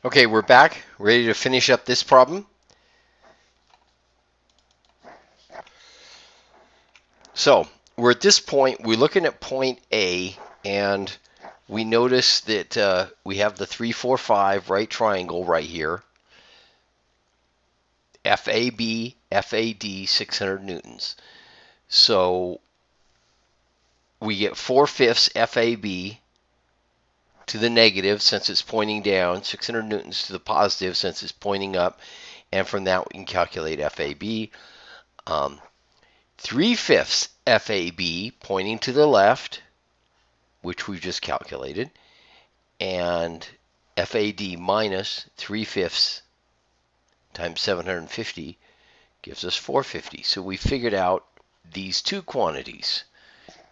Okay, we're back, ready to finish up this problem. So we're at this point, we're looking at point A, and we notice that we have the 3, 4, 5 right triangle right here. FAB, FAD, 600 newtons. So we get 4/5 FAB to the negative since it's pointing down, 600 newtons to the positive since it's pointing up, and from that we can calculate FAB. 3/5 FAB pointing to the left, which we've just calculated, and FAD minus 3/5 times 750 gives us 450. So we figured out these two quantities.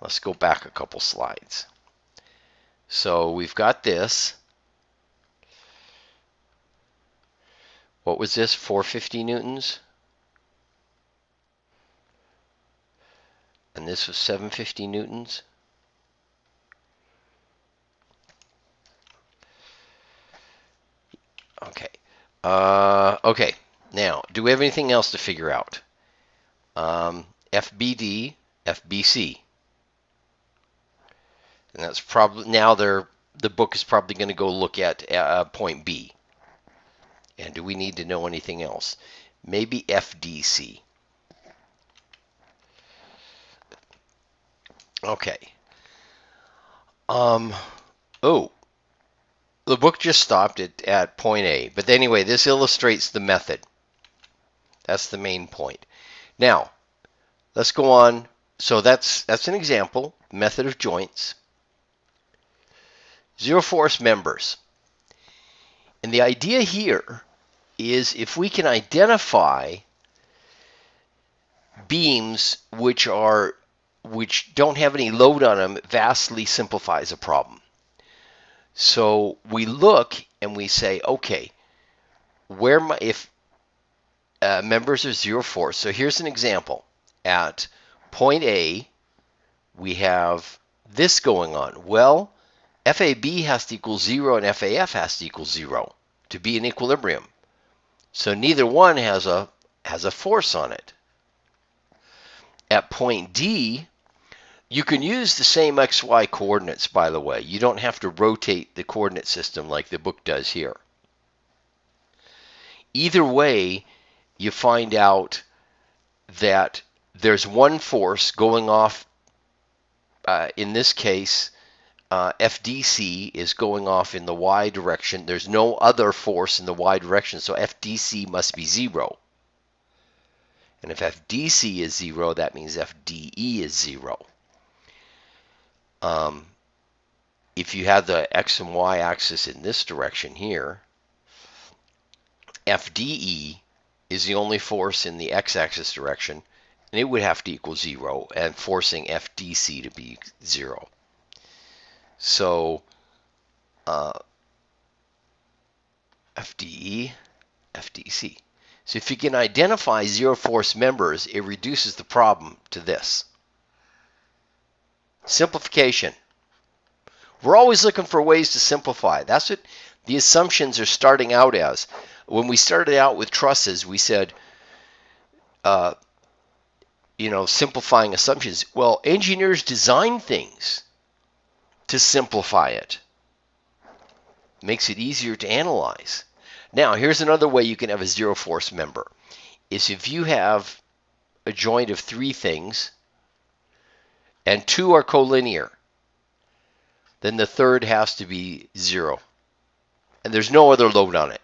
Let's go back a couple slides. So we've got this. What was this? 450 newtons? And this was 750 newtons? Okay. Okay. Now, do we have anything else to figure out? FBD, FBC. And that's probably, now the book is probably going to go look at point B. And do we need to know anything else? Maybe FDC. Okay. Oh, the book just stopped at point A. But anyway, this illustrates the method. That's the main point. Now, let's go on. So that's an example, method of joints. Zero force members. And the idea here is if we can identify beams which don't have any load on them, it vastly simplifies a problem. So we look and we say, okay, if members are zero force. So here's an example. At point A, we have this going on. Well, FAB has to equal 0 and FAF has to equal 0 to be in equilibrium. So neither one has a force on it. At point D, you can use the same XY coordinates, by the way. You don't have to rotate the coordinate system like the book does here. Either way, you find out that there's one force going off. In this case, FDC is going off in the y direction. There's no other force in the y direction, so FDC must be 0. And if FDC is 0, that means FDE is 0. If you have the x and y axis in this direction here, FDE is the only force in the x-axis direction, and it would have to equal 0, and forcing FDC to be 0. So FDE, FDC. So if you can identify zero force members, it reduces the problem to this. Simplification. We're always looking for ways to simplify. That's what the assumptions are starting out as. When we started out with trusses, we said, simplifying assumptions. Well, engineers design things to simplify it. Makes it easier to analyze. Now, here's another way you can have a zero force member. Is if you have a joint of 3 things and 2 are collinear, then the third has to be 0. And there's no other load on it.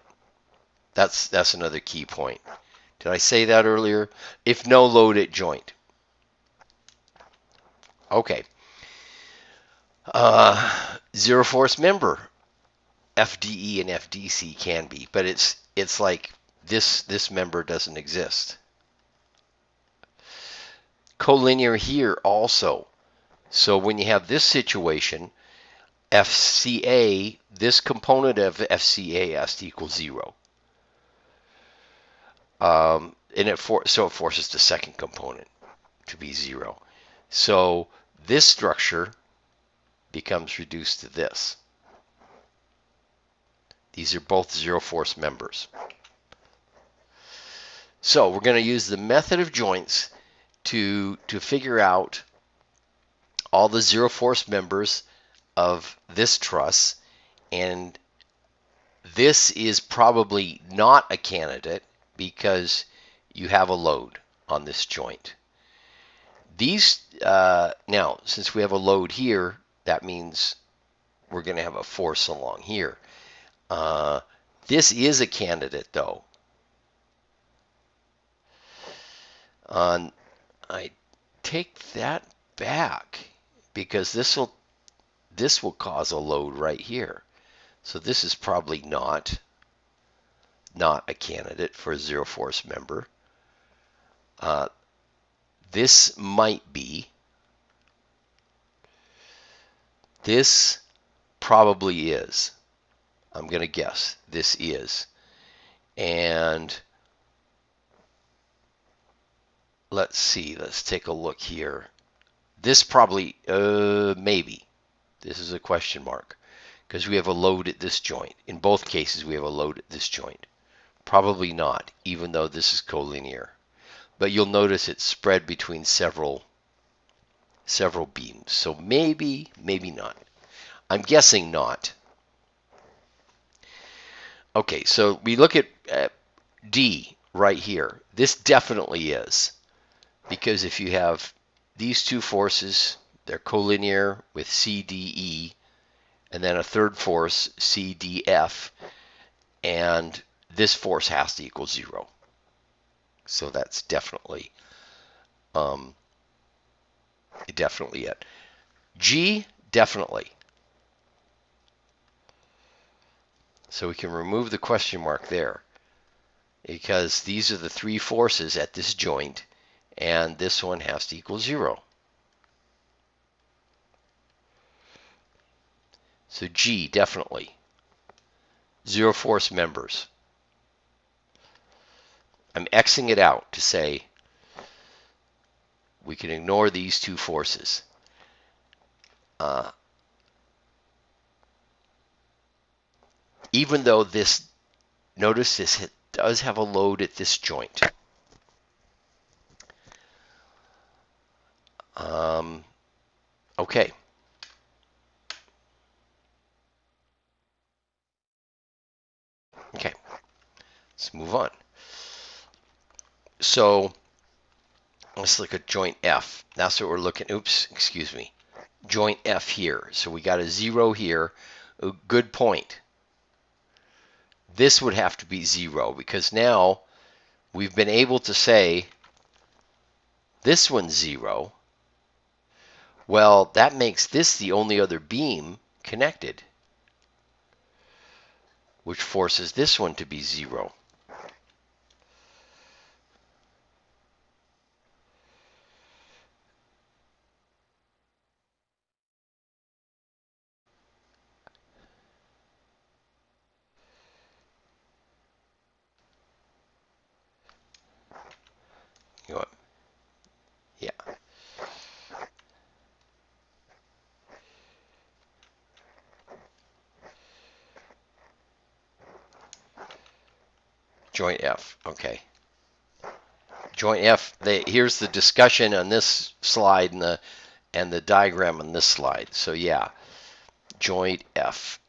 That's another key point. Did I say that earlier? If no load at joint. Okay. Zero force member, FDE and FDC can be, but it's like this member doesn't exist. Collinear here also. So when you have this situation, FCA, this component of FCA has to equal 0. So it forces the second component to be 0. So this structure becomes reduced to this. These are both zero force members. So we're going to use the method of joints to figure out all the zero force members of this truss, and this is probably not a candidate because you have a load on this joint. These now, since we have a load here, that means we're going to have a force along here. This is a candidate, though. I take that back because this will cause a load right here. So this is probably not a candidate for a zero force member. This might be. This probably is. I'm going to guess this is. And let's see. Let's take a look here. This probably, maybe. This is a question mark because we have a load at this joint. In both cases, we have a load at this joint. Probably not, even though this is collinear. But you'll notice it's spread between several beams. So maybe, maybe not. I'm guessing not. Okay, so we look at D right here. This definitely is. Because if you have these two forces, they're collinear with CDE, and then a third force, CDF, and this force has to equal 0. So that's definitely it. G, definitely. So we can remove the question mark there because these are the three forces at this joint, and this one has to equal 0. So G, definitely. Zero force members. I'm Xing it out to say we can ignore these two forces. Even though this, notice this does have a load at this joint. Okay. Okay. Let's move on. So let's look at joint F. That's what we're looking. Oops, excuse me. Joint F here. So we got a 0 here. A good point. This would have to be 0 because now we've been able to say this one's 0. Well, that makes this the only other beam connected, which forces this one to be 0. You know what? Yeah. Joint F. Okay. Joint F. Here's the discussion on this slide and the diagram on this slide. So yeah, joint F.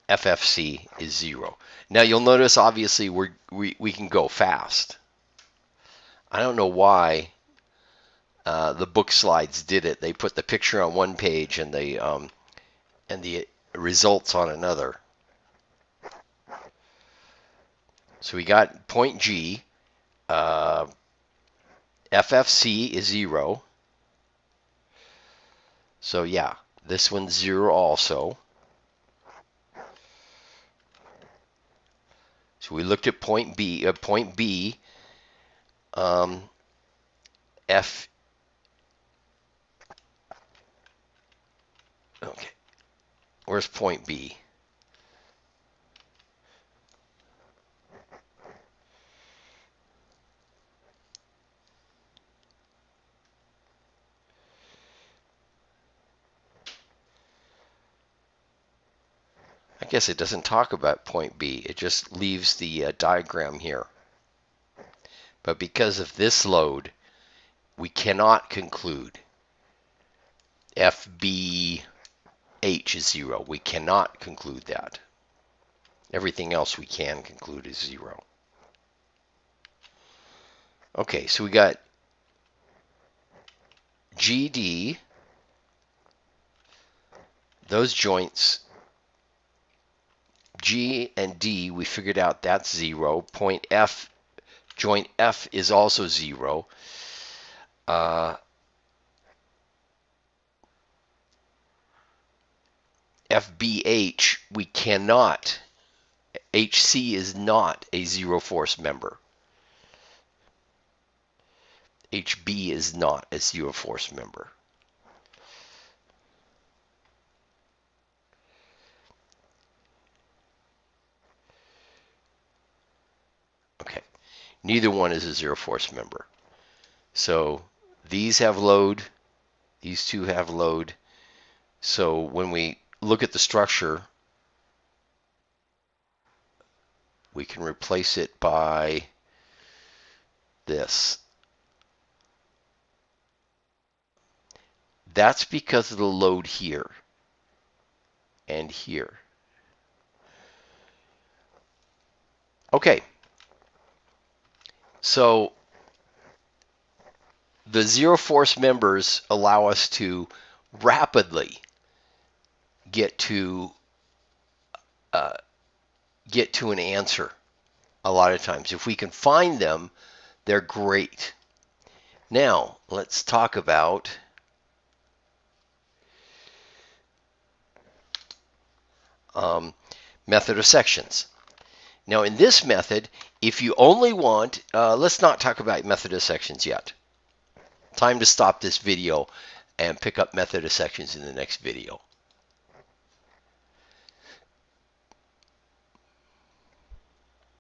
FFC is 0. Now you'll notice obviously we can go fast. I don't know why the book slides did it. They put the picture on one page and the results on another. So we got point G. FFC is 0. So yeah, this one's 0 also. So we looked at point B. F. Okay, where's point B? guess it doesn't talk about point B. It just leaves the diagram here. But because of this load, we cannot conclude FBH is 0. We cannot conclude that. Everything else we can conclude is 0. Okay, so we got GD, those joints, G and D, we figured out that's 0. Point F, joint F is also 0. FBH, we cannot. HC is not a zero force member. HB is not a zero force member. Okay, neither one is a zero force member. So these have load, these two have load. So when we look at the structure, we can replace it by this. That's because of the load here and here. Okay, so the zero force members allow us to rapidly get to an answer. A lot of times, if we can find them, they're great. Now let's talk about method of sections. Now in this method, if you only want, let's not talk about method of sections yet. Time to stop this video and pick up method of sections in the next video.